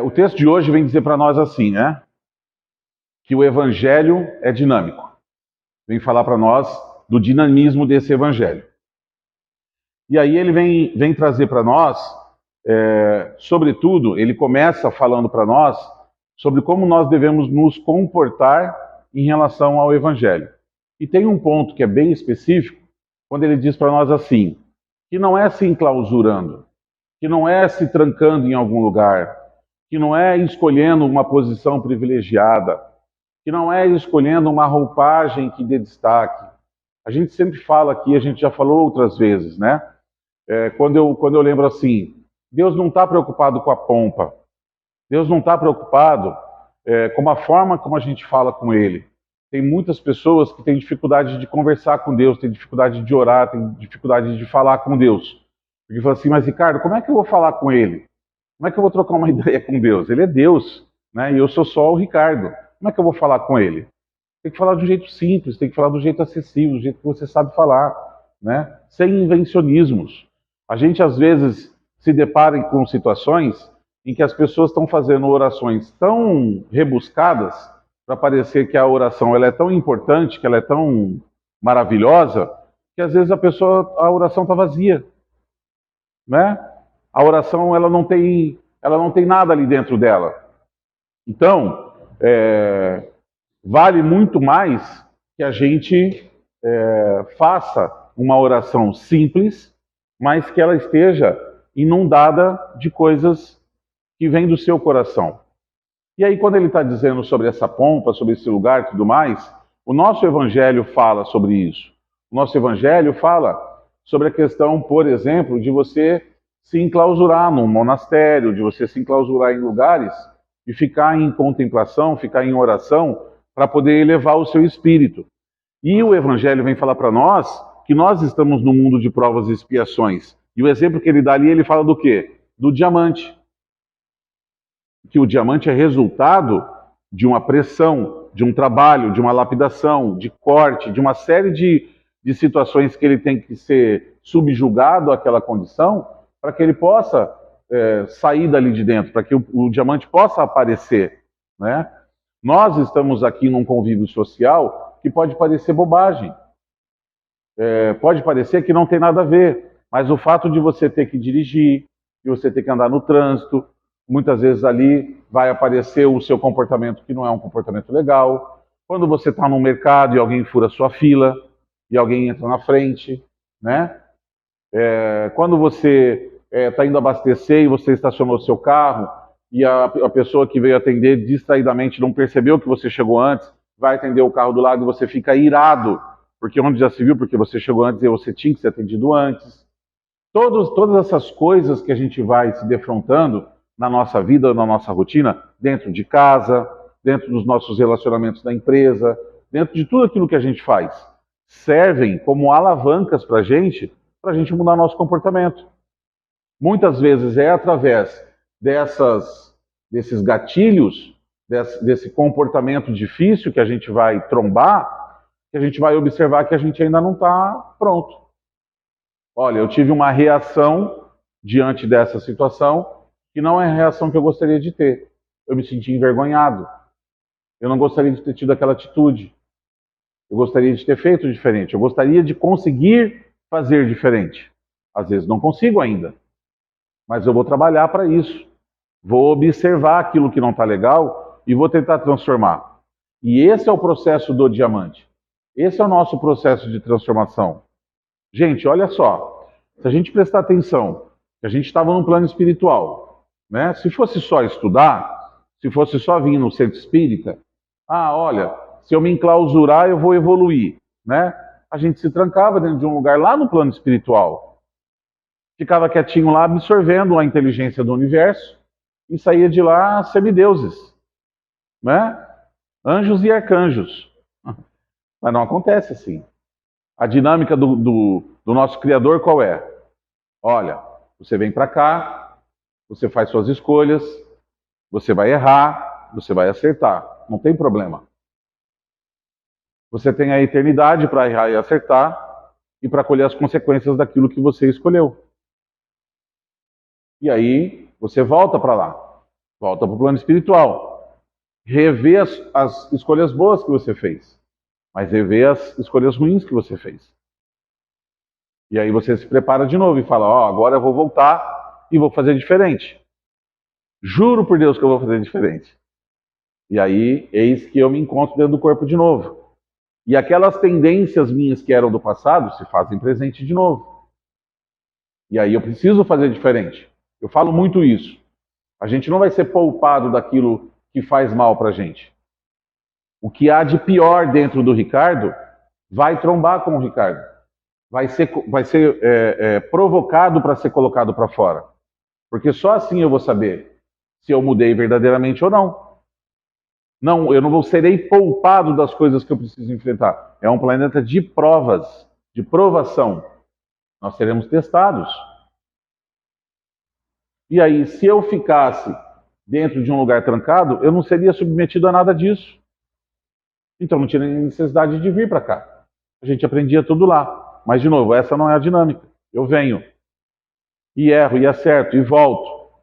O texto de hoje vem dizer para nós assim, né? Que o evangelho é dinâmico. Vem falar para nós do dinamismo desse evangelho. E aí ele vem trazer para nós, sobretudo, ele começa falando para nós sobre como nós devemos nos comportar em relação ao evangelho. E tem um ponto que é bem específico, quando ele diz para nós assim, que não é se enclausurando, que não é se trancando em algum lugar, que não é escolhendo uma posição privilegiada, que não é escolhendo uma roupagem que dê destaque. A gente sempre fala aqui, a gente já falou outras vezes, né? Quando eu lembro assim, Deus não está preocupado com a pompa, Deus não está preocupado com a forma como a gente fala com Ele. Tem muitas pessoas que têm dificuldade de conversar com Deus, têm dificuldade de orar, têm dificuldade de falar com Deus. Porque fala assim, mas Ricardo, como é que eu vou falar com Ele? Como é que eu vou trocar uma ideia com Deus? Ele é Deus, né? E eu sou só o Ricardo. Como é que eu vou falar com Ele? Tem que falar de um jeito simples, tem que falar do jeito acessível, do jeito que você sabe falar, né? Sem invencionismos. A gente, às vezes, se depara com situações em que as pessoas estão fazendo orações tão rebuscadas para parecer que a oração ela é tão importante, que ela é tão maravilhosa, que às vezes a oração está vazia, né? A oração ela não tem nada ali dentro dela. Então, vale muito mais que a gente faça uma oração simples, mas que ela esteja inundada de coisas que vêm do seu coração. E aí, quando ele está dizendo sobre essa pompa, sobre esse lugar e tudo mais, o nosso evangelho fala sobre isso. O nosso evangelho fala sobre a questão, por exemplo, de você se enclausurar num monastério, de você se enclausurar em lugares e ficar em contemplação, ficar em oração, para poder elevar o seu espírito. E o evangelho vem falar para nós que nós estamos no mundo de provas e expiações. E o exemplo que ele dá ali, ele fala do quê? Do diamante. Que o diamante é resultado de uma pressão, de um trabalho, de uma lapidação, de corte, de uma série de situações que ele tem que ser subjugado àquela condição para que ele possa sair dali de dentro, para que o diamante possa aparecer, né? Nós estamos aqui num convívio social que pode parecer bobagem, pode parecer que não tem nada a ver, mas o fato de você ter que dirigir, de você ter que andar no trânsito, muitas vezes ali vai aparecer o seu comportamento que não é um comportamento legal. Quando você está no mercado e alguém fura a sua fila, e alguém entra na frente, né? Quando você está indo abastecer e você estacionou seu carro, e a pessoa que veio atender distraidamente não percebeu que você chegou antes, vai atender o carro do lado e você fica irado, porque onde já se viu, porque você chegou antes e você tinha que ser atendido antes. Todas essas coisas que a gente vai se defrontando na nossa vida, na nossa rotina, dentro de casa, dentro dos nossos relacionamentos da empresa, dentro de tudo aquilo que a gente faz, servem como alavancas para a gente mudar nosso comportamento. Muitas vezes é através desses gatilhos, desse comportamento difícil que a gente vai trombar, que a gente vai observar que a gente ainda não está pronto. Olha, eu tive uma reação diante dessa situação que não é a reação que eu gostaria de ter. Eu me senti envergonhado. Eu não gostaria de ter tido aquela atitude. Eu gostaria de ter feito diferente. Eu gostaria de conseguir fazer diferente. Às vezes não consigo ainda, mas eu vou trabalhar para isso. Vou observar aquilo que não está legal e vou tentar transformar. E esse é o processo do diamante. Esse é o nosso processo de transformação. Gente, olha só. Se a gente prestar atenção, que a gente estava num plano espiritual, né? Se fosse só estudar, se fosse só vir no centro espírita, olha, se eu me enclausurar, eu vou evoluir, né? A gente se trancava dentro de um lugar lá no plano espiritual. Ficava quietinho lá, absorvendo a inteligência do universo e saía de lá semideuses, né? Anjos e arcanjos. Mas não acontece assim. A dinâmica do nosso Criador qual é? Olha, você vem para cá, você faz suas escolhas, você vai errar, você vai acertar. Não tem problema. Você tem a eternidade para errar e acertar e para colher as consequências daquilo que você escolheu. E aí, você volta para lá. Volta para o plano espiritual. Rever as escolhas boas que você fez, mas rever as escolhas ruins que você fez. E aí você se prepara de novo e fala, ó, agora eu vou voltar e vou fazer diferente. Juro por Deus que eu vou fazer diferente. E aí, eis que eu me encontro dentro do corpo de novo. E aquelas tendências minhas que eram do passado se fazem presente de novo. E aí eu preciso fazer diferente. Eu falo muito isso. A gente não vai ser poupado daquilo que faz mal pra gente. O que há de pior dentro do Ricardo vai trombar com o Ricardo. Vai ser provocado para ser colocado para fora. Porque só assim eu vou saber se eu mudei verdadeiramente ou não. Não, eu não serei poupado das coisas que eu preciso enfrentar. É um planeta de provas, de provação. Nós seremos testados. E aí, se eu ficasse dentro de um lugar trancado, eu não seria submetido a nada disso. Então não tinha necessidade de vir para cá. A gente aprendia tudo lá. Mas, de novo, essa não é a dinâmica. Eu venho, e erro, e acerto, e volto.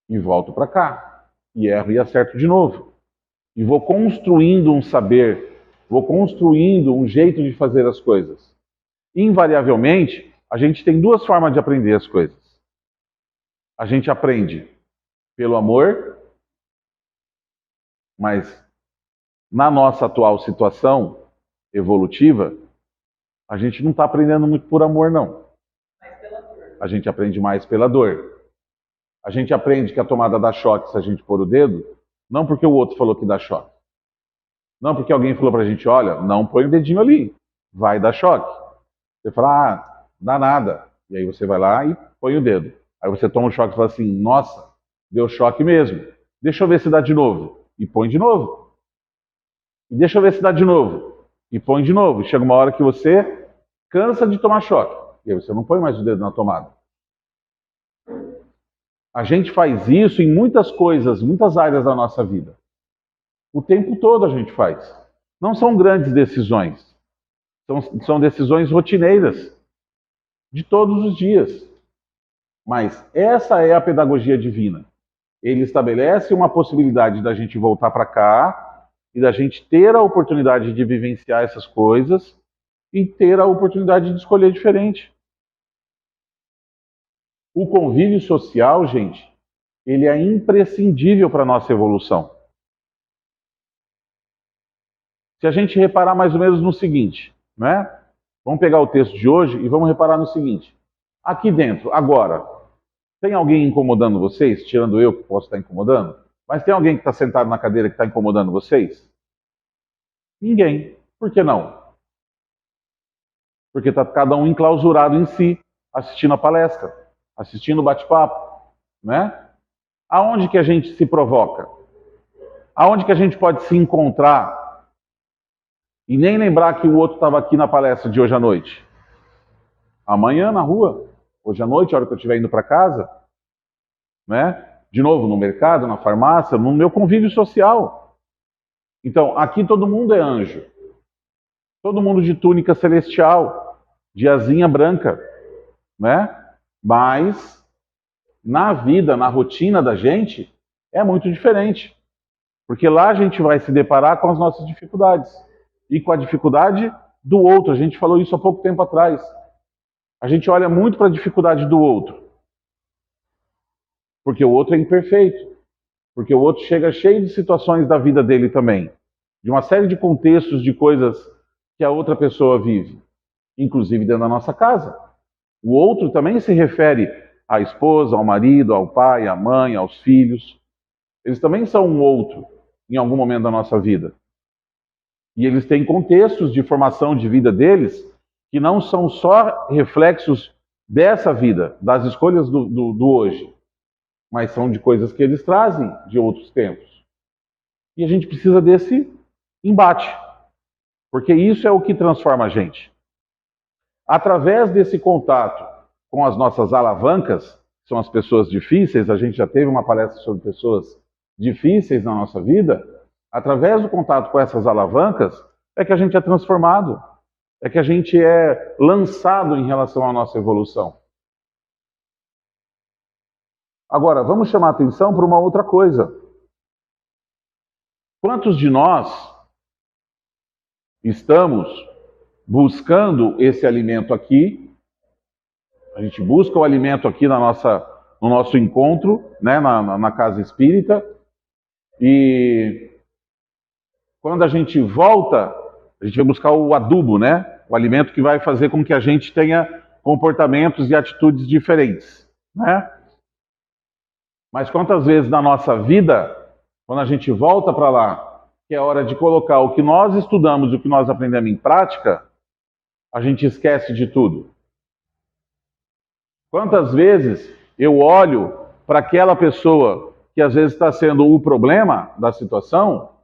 E volto para cá. E erro, e acerto de novo. E vou construindo um saber, vou construindo um jeito de fazer as coisas. Invariavelmente, a gente tem duas formas de aprender as coisas. A gente aprende pelo amor, mas na nossa atual situação evolutiva, a gente não está aprendendo muito por amor, não. A gente aprende mais pela dor. A gente aprende que a tomada dá choque se a gente pôr o dedo, não porque o outro falou que dá choque. Não porque alguém falou pra gente, olha, não põe o dedinho ali, vai dar choque. Você fala, ah, dá nada. E aí você vai lá e põe o dedo. Aí você toma um choque e fala assim, nossa, deu choque mesmo. Deixa eu ver se dá de novo. E põe de novo. E deixa eu ver se dá de novo. E põe de novo. E chega uma hora que você cansa de tomar choque. E aí você não põe mais o dedo na tomada. A gente faz isso em muitas coisas, muitas áreas da nossa vida. O tempo todo a gente faz. Não são grandes decisões. São decisões rotineiras. De todos os dias. Mas essa é a pedagogia divina. Ele estabelece uma possibilidade da gente voltar para cá e da gente ter a oportunidade de vivenciar essas coisas e ter a oportunidade de escolher diferente. O convívio social, gente, ele é imprescindível para a nossa evolução. Se a gente reparar mais ou menos no seguinte, né? Vamos pegar o texto de hoje e vamos reparar no seguinte. Aqui dentro, agora, tem alguém incomodando vocês? Tirando eu que posso estar incomodando? Mas tem alguém que está sentado na cadeira que está incomodando vocês? Ninguém. Por que não? Porque está cada um enclausurado em si, assistindo a palestra, assistindo o bate-papo, né? Aonde que a gente se provoca? Aonde que a gente pode se encontrar e nem lembrar que o outro estava aqui na palestra de hoje à noite? Amanhã na rua, hoje à noite, a hora que eu estiver indo para casa, né? De novo, no mercado, na farmácia, no meu convívio social. Então, aqui todo mundo é anjo. Todo mundo de túnica celestial, de asinha branca, né? Mas na vida, na rotina da gente, é muito diferente. Porque lá a gente vai se deparar com as nossas dificuldades. E com a dificuldade do outro. A gente falou isso há pouco tempo atrás. A gente olha muito para a dificuldade do outro. Porque o outro é imperfeito. Porque o outro chega cheio de situações da vida dele também. De uma série de contextos, de coisas que a outra pessoa vive. Inclusive dentro da nossa casa. O outro também se refere à esposa, ao marido, ao pai, à mãe, aos filhos. Eles também são um outro em algum momento da nossa vida. E eles têm contextos de formação de vida deles que não são só reflexos dessa vida, das escolhas do hoje, mas são de coisas que eles trazem de outros tempos. E a gente precisa desse embate, porque isso é o que transforma a gente. Através desse contato com as nossas alavancas, que são as pessoas difíceis, a gente já teve uma palestra sobre pessoas difíceis na nossa vida, através do contato com essas alavancas, é que a gente é transformado, é que a gente é lançado em relação à nossa evolução. Agora, vamos chamar atenção para uma outra coisa. Quantos de nós estamos buscando esse alimento aqui? A gente busca o alimento aqui no nosso encontro, né, na casa espírita, e quando a gente volta, a gente vai buscar o adubo, né? O alimento que vai fazer com que a gente tenha comportamentos e atitudes diferentes, né? Mas quantas vezes na nossa vida, quando a gente volta para lá, que é hora de colocar o que nós estudamos, o que nós aprendemos em prática, a gente esquece de tudo. Quantas vezes eu olho para aquela pessoa que às vezes está sendo o problema da situação,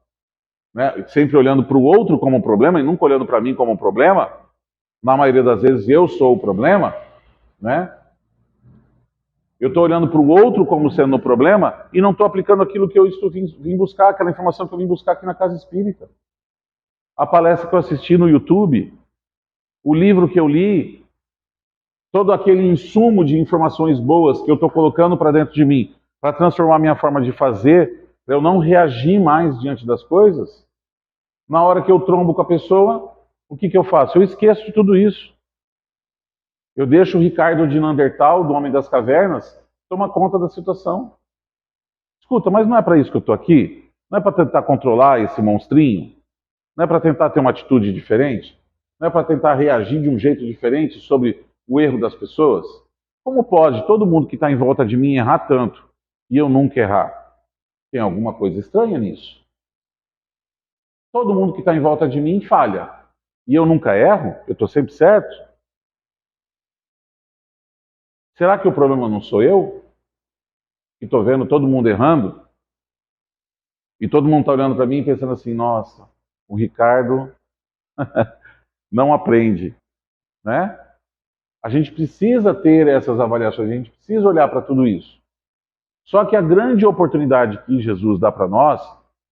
né, sempre olhando para o outro como um problema e nunca olhando para mim como um problema, na maioria das vezes eu sou o problema, né? Eu estou olhando para o outro como sendo o problema e não estou aplicando aquilo que eu vim buscar, aquela informação que eu vim buscar aqui na Casa Espírita. A palestra que eu assisti no YouTube, o livro que eu li, todo aquele insumo de informações boas que eu estou colocando para dentro de mim, para transformar a minha forma de fazer, para eu não reagir mais diante das coisas, na hora que eu trombo com a pessoa, o que eu faço? Eu esqueço de tudo isso. Eu deixo o Ricardo de Neandertal, do Homem das Cavernas, tomar conta da situação. Escuta, mas não é para isso que eu estou aqui? Não é para tentar controlar esse monstrinho? Não é para tentar ter uma atitude diferente? Não é para tentar reagir de um jeito diferente sobre o erro das pessoas? Como pode todo mundo que está em volta de mim errar tanto e eu nunca errar? Tem alguma coisa estranha nisso. Todo mundo que está em volta de mim falha e eu nunca erro? Eu estou sempre certo? Será que o problema não sou eu? Que estou vendo todo mundo errando? E todo mundo está olhando para mim e pensando assim, nossa, o Ricardo não aprende, né? A gente precisa ter essas avaliações, a gente precisa olhar para tudo isso. Só que a grande oportunidade que Jesus dá para nós,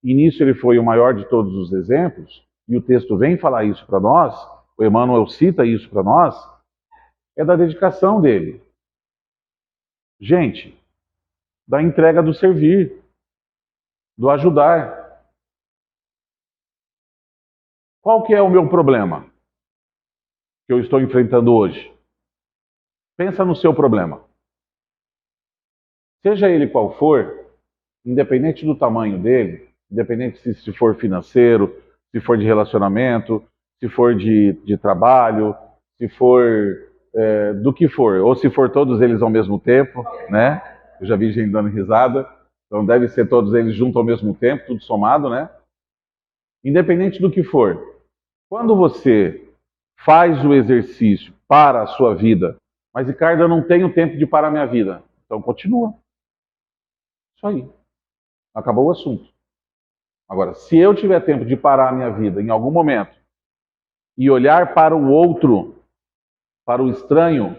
e nisso ele foi o maior de todos os exemplos, e o texto vem falar isso para nós, o Emmanuel cita isso para nós, é da dedicação dele. Gente, da entrega do servir, do ajudar. Qual que é o meu problema que eu estou enfrentando hoje? Pensa no seu problema. Seja ele qual for, independente do tamanho dele, independente se for financeiro, se for de relacionamento, se for de trabalho, se for do que for, ou se for todos eles ao mesmo tempo, né? Eu já vi gente dando risada, então deve ser todos eles juntos ao mesmo tempo, tudo somado, né? Independente do que for, quando você faz o exercício para a sua vida, mas Ricardo, eu não tenho tempo de parar minha vida, então continua. Isso aí. Acabou o assunto. Agora, se eu tiver tempo de parar a minha vida em algum momento e olhar para o outro, para o estranho,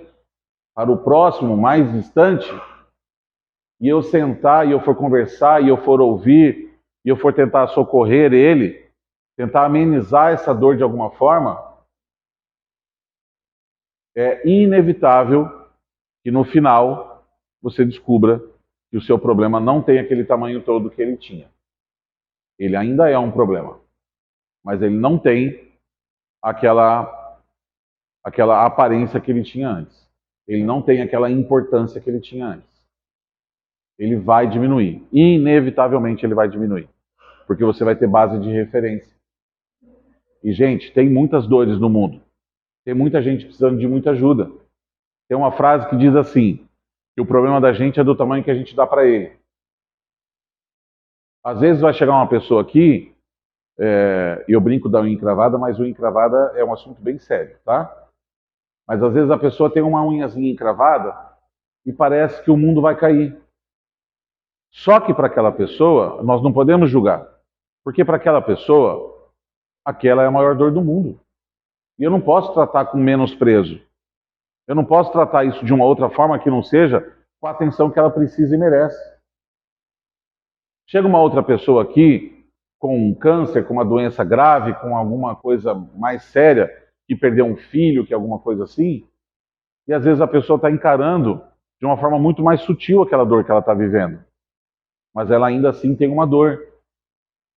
para o próximo mais distante, e eu sentar e eu for conversar e eu for ouvir e eu for tentar socorrer ele, tentar amenizar essa dor de alguma forma, é inevitável que no final você descubra que o seu problema não tem aquele tamanho todo que ele tinha. Ele ainda é um problema, mas ele não tem aquela aparência que ele tinha antes. Ele não tem aquela importância que ele tinha antes. Ele vai diminuir. Inevitavelmente ele vai diminuir. Porque você vai ter base de referência. E, gente, tem muitas dores no mundo. Tem muita gente precisando de muita ajuda. Tem uma frase que diz assim, que o problema da gente é do tamanho que a gente dá para ele. Às vezes vai chegar uma pessoa aqui, eu brinco da unha encravada, mas unha encravada é um assunto bem sério, tá? Mas às vezes a pessoa tem uma unhazinha encravada e parece que o mundo vai cair. Só que para aquela pessoa, nós não podemos julgar. Porque para aquela pessoa, aquela é a maior dor do mundo. E eu não posso tratar com menosprezo. Eu não posso tratar isso de uma outra forma que não seja com a atenção que ela precisa e merece. Chega uma outra pessoa aqui com um câncer, com uma doença grave, com alguma coisa mais séria, que perdeu um filho, que é alguma coisa assim, e às vezes a pessoa está encarando de uma forma muito mais sutil aquela dor que ela está vivendo. Mas ela ainda assim tem uma dor.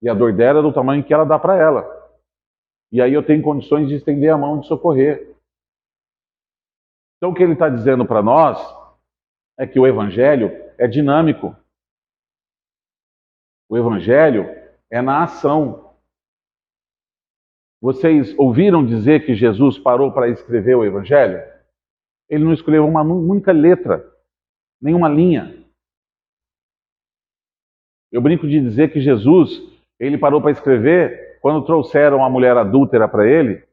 E a dor dela é do tamanho que ela dá para ela. E aí eu tenho condições de estender a mão de socorrer. Então o que ele está dizendo para nós é que o Evangelho é dinâmico. O Evangelho é na ação. Vocês ouviram dizer que Jesus parou para escrever o Evangelho? Ele não escreveu uma única letra, nenhuma linha. Eu brinco de dizer que Jesus, ele parou para escrever quando trouxeram a mulher adúltera para ele,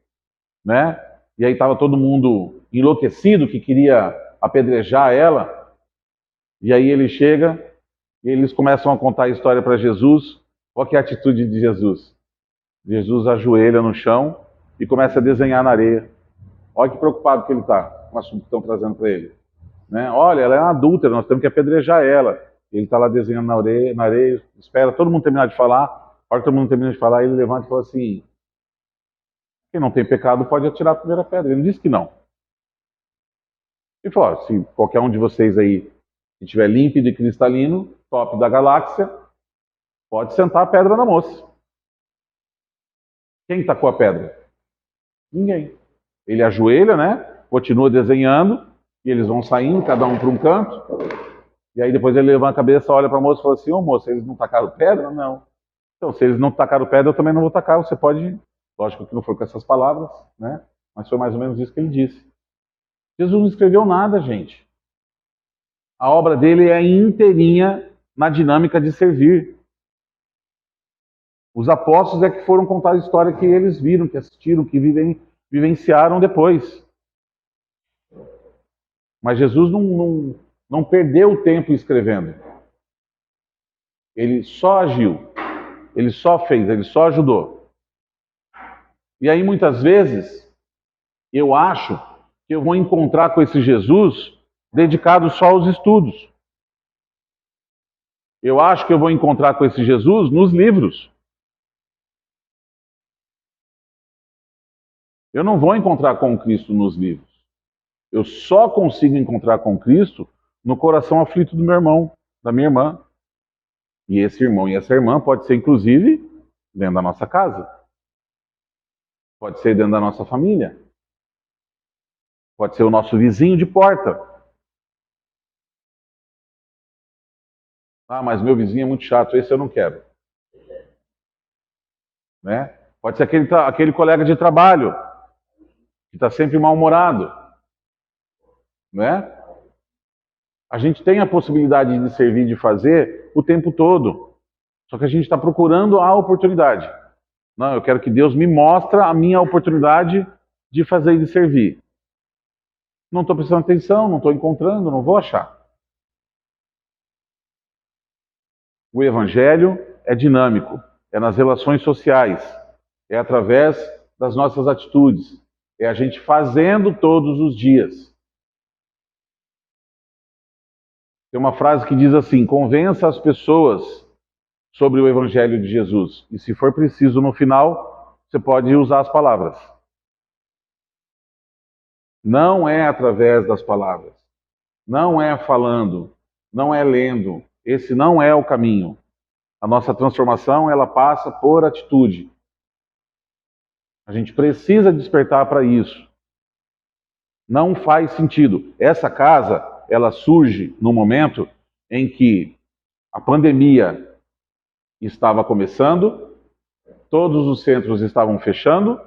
né? E aí estava todo mundo enlouquecido que queria apedrejar ela. E aí ele chega e eles começam a contar a história para Jesus. Qual que é a atitude de Jesus? Jesus ajoelha no chão e começa a desenhar na areia. Olha que preocupado que ele está com o assunto que estão trazendo para ele. Né? Olha, ela é uma adúltera, nós temos que apedrejar ela. Ele está lá desenhando na areia, espera todo mundo terminar de falar. A hora que todo mundo termina de falar, ele levanta e fala assim: quem não tem pecado pode atirar a primeira pedra. Ele não disse que não. Ele falou: se qualquer um de vocês aí estiver límpido e cristalino, top da galáxia, pode sentar a pedra na moça. Quem tacou a pedra? Ninguém. Ele ajoelha, né? Continua desenhando, e eles vão saindo, cada um para um canto. E aí depois ele levanta a cabeça, olha para a moça e fala assim: ô moça, eles não tacaram pedra? Não. Então, se eles não tacaram pedra, eu também não vou tacar. Você pode... Lógico que não foi com essas palavras, né? Mas foi mais ou menos isso que ele disse. Jesus não escreveu nada, gente. A obra dele é inteirinha na dinâmica de servir. Os apóstolos é que foram contar a história que eles viram, que assistiram, que vivenciaram depois. Mas Jesus não perdeu o tempo escrevendo. Ele só agiu. Ele só fez, ele só ajudou. E aí muitas vezes eu acho que eu vou encontrar com esse Jesus dedicado só aos estudos. Eu acho que eu vou encontrar com esse Jesus nos livros. Eu não vou encontrar com Cristo nos livros. Eu só consigo encontrar com Cristo no coração aflito do meu irmão, da minha irmã. E esse irmão e essa irmã pode ser, inclusive, dentro da nossa casa. Pode ser dentro da nossa família. Pode ser o nosso vizinho de porta. Ah, mas meu vizinho é muito chato, esse eu não quero. Né? Pode ser aquele colega de trabalho que está sempre mal-humorado. Né? A gente tem a possibilidade de servir, de fazer o tempo todo. Só que a gente está procurando a oportunidade. Não, eu quero que Deus me mostre a minha oportunidade de fazer e de servir. Não estou prestando atenção, não estou encontrando, não vou achar. O Evangelho é dinâmico, é nas relações sociais, é através das nossas atitudes, é a gente fazendo todos os dias. Tem uma frase que diz assim: convença as pessoas sobre o Evangelho de Jesus. E se for preciso no final, você pode usar as palavras. Não é através das palavras. Não é falando. Não é lendo. Esse não é o caminho. A nossa transformação, ela passa por atitude. A gente precisa despertar para isso. Não faz sentido. Essa casa, ela surge no momento em que a pandemia estava começando, todos os centros estavam fechando,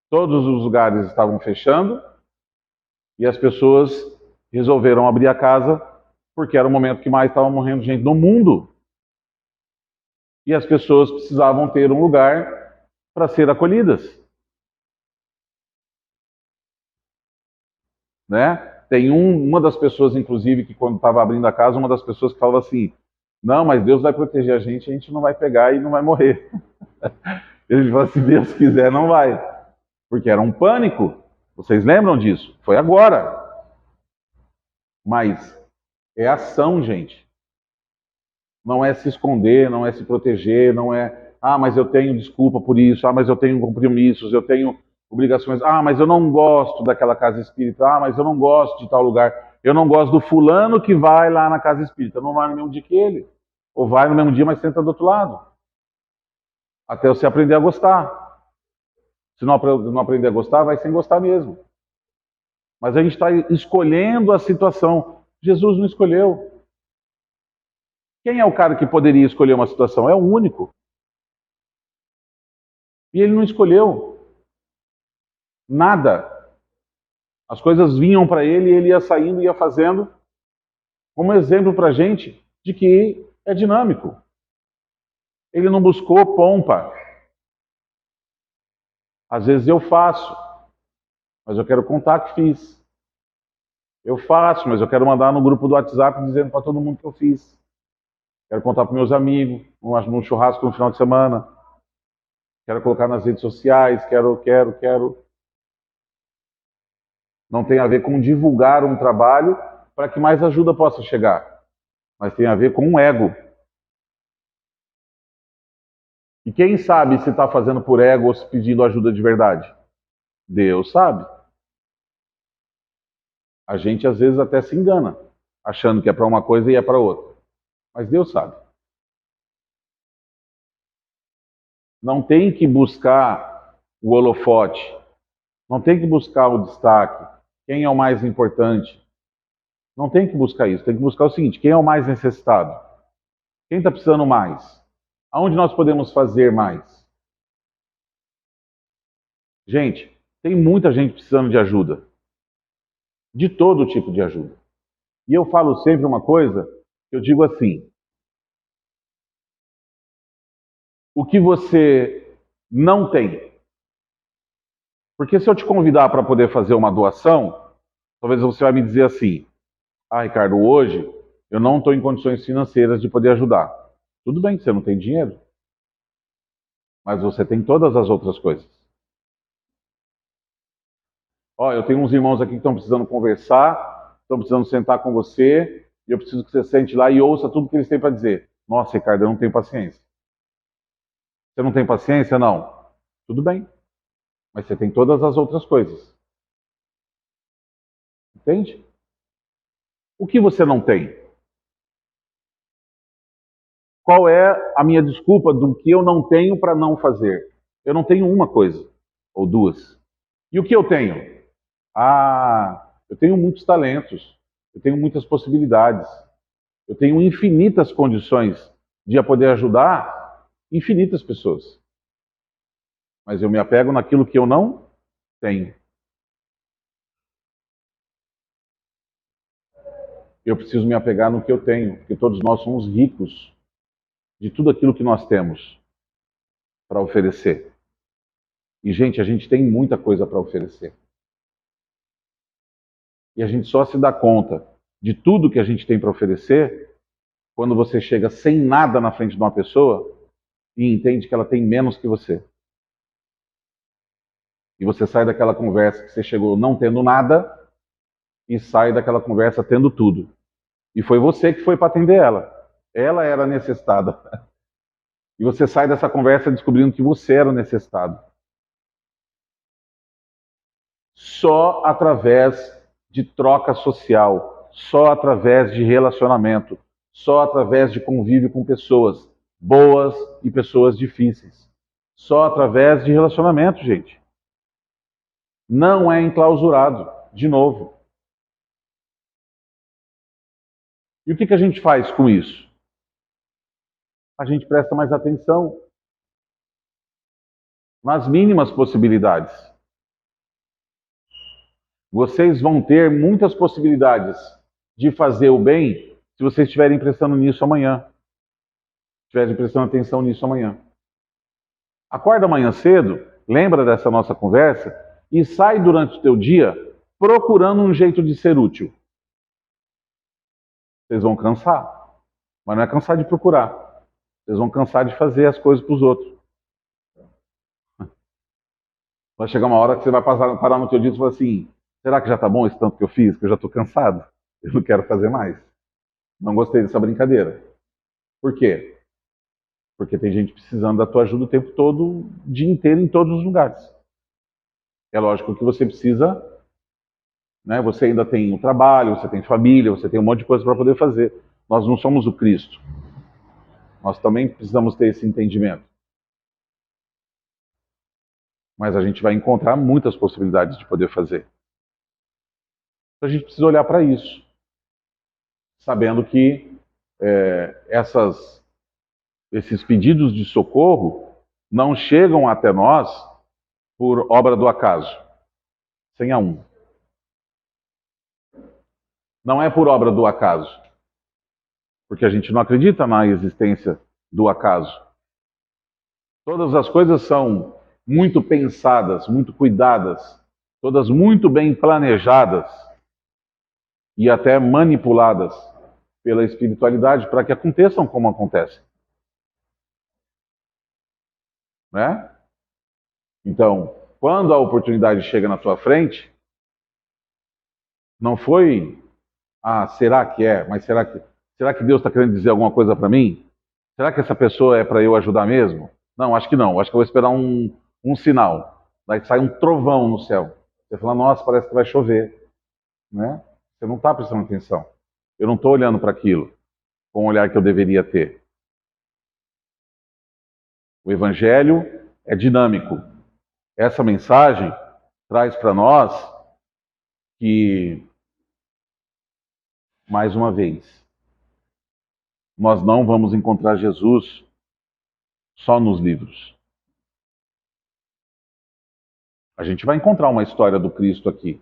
todos os lugares estavam fechando, e as pessoas resolveram abrir a casa porque era o momento que mais estava morrendo gente no mundo. E as pessoas precisavam ter um lugar para ser acolhidas. Né? Tem uma das pessoas, inclusive, que quando estava abrindo a casa, uma das pessoas que falava assim: não, mas Deus vai proteger a gente não vai pegar e não vai morrer. Ele falou: se Deus quiser, não vai. Porque era um pânico. Vocês lembram disso? Foi agora. Mas é ação, gente. Não é se esconder, não é se proteger, não é, ah, mas eu tenho desculpa por isso, ah, mas eu tenho compromissos, eu tenho obrigações, ah, mas eu não gosto daquela casa espírita, ah, mas eu não gosto de tal lugar. Eu não gosto do fulano que vai lá na casa espírita. Não vai no mesmo dia que ele. Ou vai no mesmo dia, mas senta do outro lado. Até você aprender a gostar. Se não aprender a gostar, vai sem gostar mesmo. Mas a gente está escolhendo a situação. Jesus não escolheu. Quem é o cara que poderia escolher uma situação? É o único. E ele não escolheu nada. As coisas vinham para ele e ele ia saindo e ia fazendo, como exemplo para a gente de que é dinâmico. Ele não buscou pompa. Às vezes eu faço, mas eu quero contar que fiz. Eu faço, mas eu quero mandar no grupo do WhatsApp dizendo para todo mundo que eu fiz. Quero contar para meus amigos, num churrasco no final de semana. Quero colocar nas redes sociais, quero. Não tem a ver com divulgar um trabalho para que mais ajuda possa chegar, mas tem a ver com um ego. E quem sabe se está fazendo por ego ou se pedindo ajuda de verdade? Deus sabe. A gente às vezes até se engana, achando que é para uma coisa e é para outra. Mas Deus sabe. Não tem que buscar o holofote, não tem que buscar o destaque, quem é o mais importante. Não tem que buscar isso, tem que buscar o seguinte: quem é o mais necessitado? Quem está precisando mais? Aonde nós podemos fazer mais? Gente, tem muita gente precisando de ajuda. De todo tipo de ajuda. E eu falo sempre uma coisa, eu digo assim: o que você não tem. Porque se eu te convidar para poder fazer uma doação, talvez você vai me dizer assim: ah, Ricardo, hoje eu não estou em condições financeiras de poder ajudar. Tudo bem que você não tem dinheiro, mas você tem todas as outras coisas. Ó, eu tenho uns irmãos aqui que estão precisando conversar, estão precisando sentar com você, e eu preciso que você sente lá e ouça tudo que eles têm para dizer. Nossa, Ricardo, eu não tenho paciência. Você não tem paciência? Não. Tudo bem. Mas você tem todas as outras coisas. Entende? O que você não tem? Qual é a minha desculpa do que eu não tenho para não fazer? Eu não tenho uma coisa, ou duas. E o que eu tenho? Ah, eu tenho muitos talentos, eu tenho muitas possibilidades, eu tenho infinitas condições de poder ajudar infinitas pessoas. Mas eu me apego naquilo que eu não tenho. Eu preciso me apegar no que eu tenho, porque todos nós somos ricos de tudo aquilo que nós temos para oferecer. E, gente, a gente tem muita coisa para oferecer. E a gente só se dá conta de tudo que a gente tem para oferecer quando você chega sem nada na frente de uma pessoa e entende que ela tem menos que você. E você sai daquela conversa que você chegou não tendo nada e sai daquela conversa tendo tudo. E foi você que foi para atender ela. Ela era necessitada. E você sai dessa conversa descobrindo que você era o necessitado. Só através de troca social, só através de relacionamento, só através de convívio com pessoas boas e pessoas difíceis. Só através de relacionamento, gente. Não é enclausurado, de novo. E o que a gente faz com isso? A gente presta mais atenção nas mínimas possibilidades. Vocês vão ter muitas possibilidades de fazer o bem se vocês estiverem prestando nisso amanhã. Estiverem prestando atenção nisso amanhã. Acorda amanhã cedo, lembra dessa nossa conversa e sai durante o teu dia procurando um jeito de ser útil. Vocês vão cansar, mas não é cansar de procurar. Vocês vão cansar de fazer as coisas para os outros. Vai chegar uma hora que você vai parar no teu dia e falar assim: será que já está bom esse tanto que eu fiz? Que eu já estou cansado. Eu não quero fazer mais. Não gostei dessa brincadeira. Por quê? Porque tem gente precisando da tua ajuda o tempo todo, o dia inteiro, em todos os lugares. É lógico que você precisa né? Você ainda tem o trabalho, você tem família, você tem um monte de coisa para poder fazer. Nós não somos o Cristo. Nós também precisamos ter esse entendimento. Mas a gente vai encontrar muitas possibilidades de poder fazer. Então a gente precisa olhar para isso, sabendo que esses pedidos de socorro não chegam até nós por obra do acaso, sem a um. Não é por obra do acaso, porque a gente não acredita na existência do acaso. Todas as coisas são muito pensadas, muito cuidadas, todas muito bem planejadas e até manipuladas pela espiritualidade para que aconteçam como acontecem. Né? Então, quando a oportunidade chega na sua frente, não foi, será que é? Mas será que Deus está querendo dizer alguma coisa para mim? Será que essa pessoa é para eu ajudar mesmo? Não, acho que não. Acho que eu vou esperar um sinal. Daí sai um trovão no céu. Você fala, nossa, parece que vai chover. Né? Você não está prestando atenção. Eu não estou olhando para aquilo com o olhar que eu deveria ter. O Evangelho é dinâmico. Essa mensagem traz para nós que, mais uma vez, nós não vamos encontrar Jesus só nos livros. A gente vai encontrar uma história do Cristo aqui.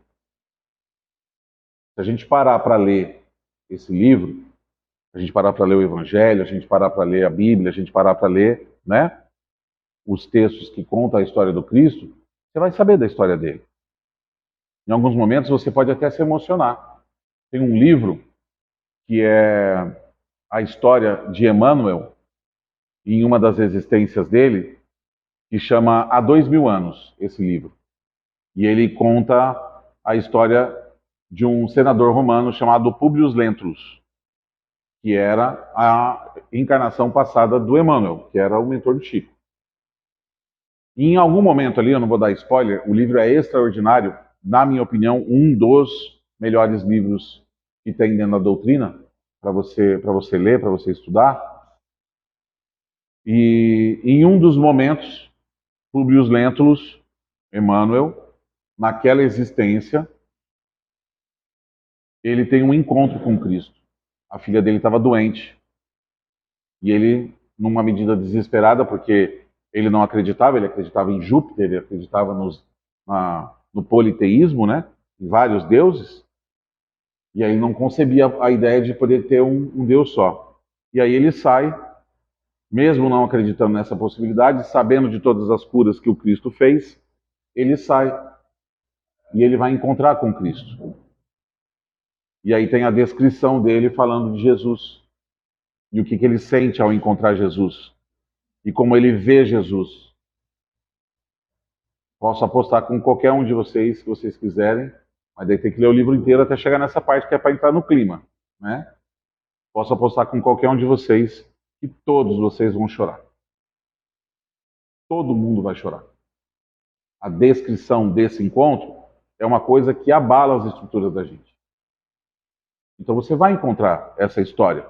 Se a gente parar para ler esse livro, a gente parar para ler o Evangelho, a gente parar para ler a Bíblia, a gente parar para ler, né, os textos que contam a história do Cristo, você vai saber da história dele. Em alguns momentos você pode até se emocionar. Tem um livro que é a história de Emmanuel, em uma das existências dele, que chama Há 2000 anos, esse livro. E ele conta a história de um senador romano chamado Publius Lentulus, que era a encarnação passada do Emmanuel, que era o mentor do Chico. E em algum momento ali, eu não vou dar spoiler, o livro é extraordinário, na minha opinião, um dos melhores livros que tem dentro da doutrina, para você ler, para você estudar. E em um dos momentos, Publius Lentulus, Emmanuel, naquela existência, ele tem um encontro com Cristo. A filha dele estava doente. E ele, numa medida desesperada, porque ele não acreditava, ele acreditava em Júpiter, ele acreditava no politeísmo, né? Em vários deuses. E aí não concebia a ideia de poder ter um Deus só. E aí ele sai, mesmo não acreditando nessa possibilidade, sabendo de todas as curas que o Cristo fez, ele sai e ele vai encontrar com Cristo. E aí tem a descrição dele falando de Jesus e o que ele sente ao encontrar Jesus e como ele vê Jesus. Posso apostar com qualquer um de vocês, se vocês quiserem, mas daí tem que ler o livro inteiro até chegar nessa parte que é para entrar no clima, né? Posso apostar com qualquer um de vocês que todos vocês vão chorar. Todo mundo vai chorar. A descrição desse encontro é uma coisa que abala as estruturas da gente. Então você vai encontrar essa história,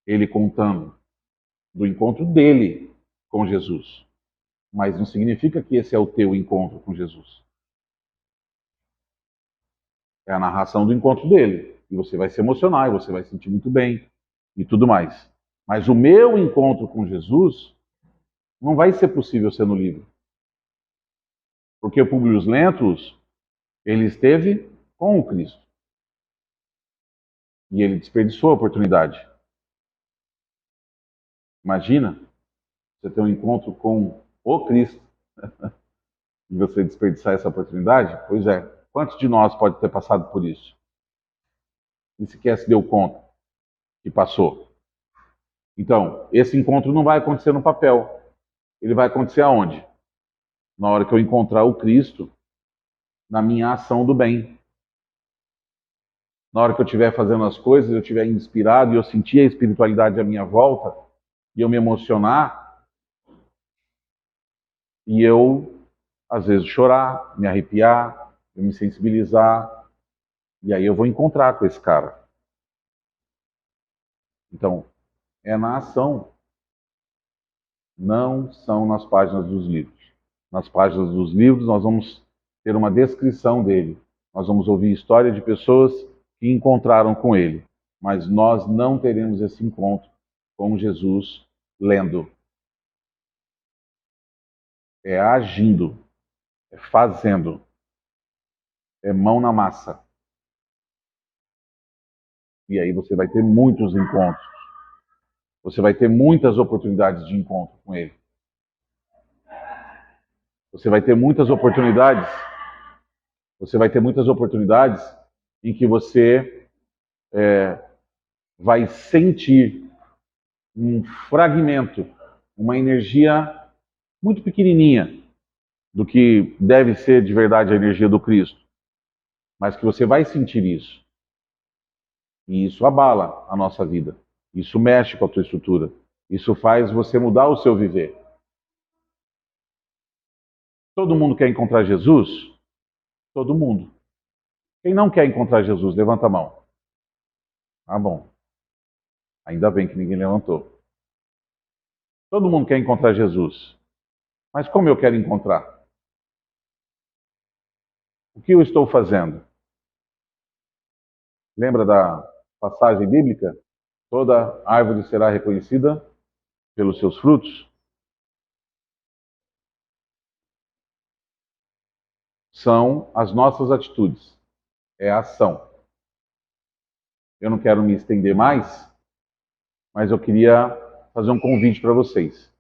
ele contando do encontro dele com Jesus. Mas não significa que esse é o teu encontro com Jesus. É a narração do encontro dele. E você vai se emocionar, e você vai se sentir muito bem, e tudo mais. Mas o meu encontro com Jesus não vai ser possível ser no livro. Porque o Publius Lentulus, ele esteve com o Cristo. E ele desperdiçou a oportunidade. Imagina você ter um encontro com o Cristo e você desperdiçar essa oportunidade? Pois é. Quantos de nós pode ter passado por isso? E sequer se deu conta que passou? Então, esse encontro não vai acontecer no papel. Ele vai acontecer aonde? Na hora que eu encontrar o Cristo na minha ação do bem. Na hora que eu estiver fazendo as coisas, eu estiver inspirado e eu sentir a espiritualidade à minha volta, e eu me emocionar, e eu, às vezes, chorar, me arrepiar, eu me sensibilizar, E aí eu vou encontrar com esse cara. Então, é na ação, não são nas páginas dos livros. Nas páginas dos livros nós vamos ter uma descrição dele. Nós vamos ouvir história de pessoas que encontraram com ele. Mas nós não teremos esse encontro com Jesus lendo. É agindo, é fazendo, é mão na massa. E aí você vai ter muitos encontros. Você vai ter muitas oportunidades de encontro com ele. Você vai ter muitas oportunidades. Você vai ter muitas oportunidades em que você vai sentir um fragmento, uma energia muito pequenininha do que deve ser de verdade a energia do Cristo. Mas que você vai sentir isso. E isso abala a nossa vida. Isso mexe com a tua estrutura. Isso faz você mudar o seu viver. Todo mundo quer encontrar Jesus? Todo mundo. Quem não quer encontrar Jesus, levanta a mão. Ah, bom. Ainda bem que ninguém levantou. Todo mundo quer encontrar Jesus. Mas como eu quero encontrar? O que eu estou fazendo? Lembra da passagem bíblica? Toda árvore será reconhecida pelos seus frutos. São as nossas atitudes. É a ação. Eu não quero me estender mais, mas eu queria fazer um convite para vocês.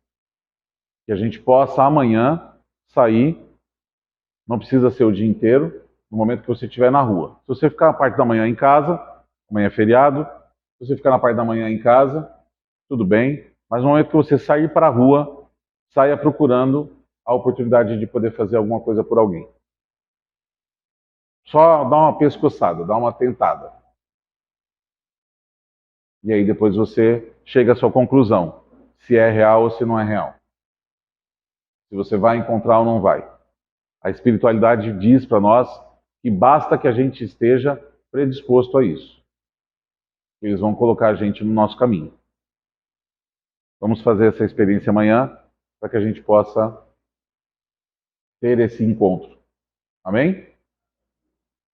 Que a gente possa amanhã sair, não precisa ser o dia inteiro, no momento que você estiver na rua. Se você ficar na parte da manhã em casa, amanhã é feriado, se você ficar na parte da manhã em casa, tudo bem, mas no momento que você sair para a rua, saia procurando a oportunidade de poder fazer alguma coisa por alguém. Só dá uma pescoçada, dá uma tentada. E aí depois você chega à sua conclusão, se é real ou se não é real. Se você vai encontrar ou não vai. A espiritualidade diz para nós que basta que a gente esteja predisposto a isso. Eles vão colocar a gente no nosso caminho. Vamos fazer essa experiência amanhã para que a gente possa ter esse encontro. Amém?